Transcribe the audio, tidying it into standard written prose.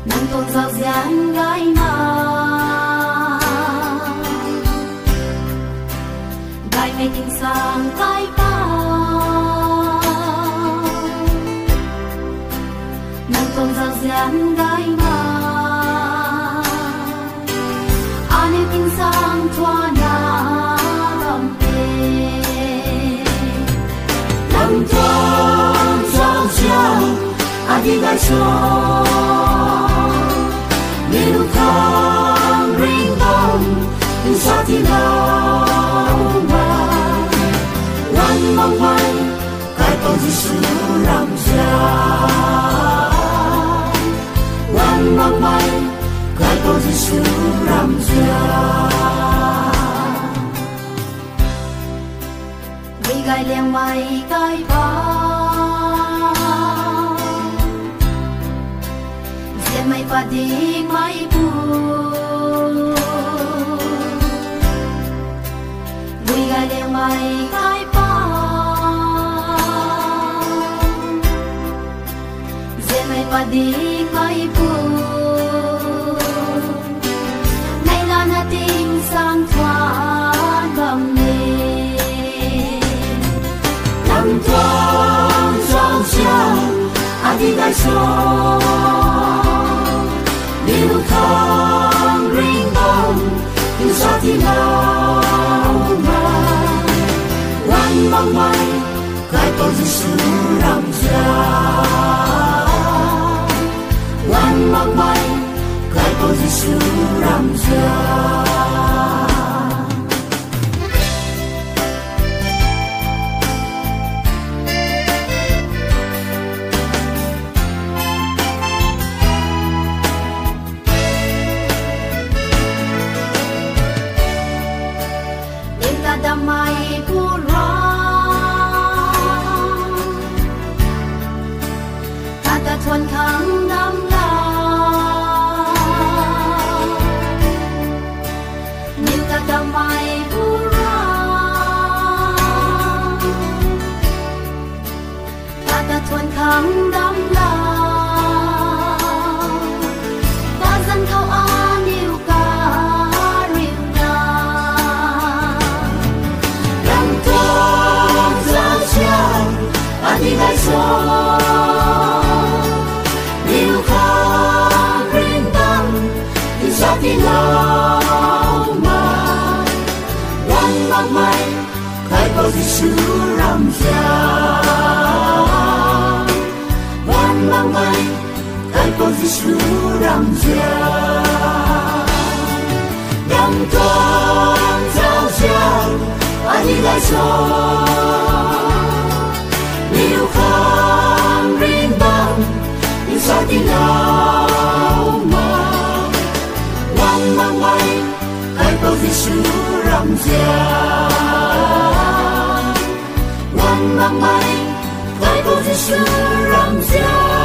nang tôn giao gian gai ma gai mê tình sang gai pa nang tôn giao gian gai ma ane tình sang thoa na bam pe nang tôn giao giao adi gai so liu thang ring dong in sa ti lao ma wan mang mai kai con Giêsu làm cha wan mang mai kai con Giêsu làm cha vì gai leng mai kai ba mai pa ding mai pu vui gai leng mai kai pa ze mai pa ding mai pu nay la na ting sang thoa bam ne nam thoa trong chiao adi gai so liu thang ring dong in sa ti lao ma wan mang mai kai con Giêsu làm cha wan mang mai kai con Giêsu làm cha damai pura kata tuan kang dam la nilka damai pura kata tuan kang dam la bazan kau aniu ka adi gai so liu khang ring dong in sa ti lao ma wan mang mai kai con Giêsu làm cha wan mang mai kai con Giêsu làm cha đam con giao giao adi gai so liu khang ring dong in sa ti lao ma wan mang mai kai con Giêsu làm cha wan mang mai kai con Giêsu làm cha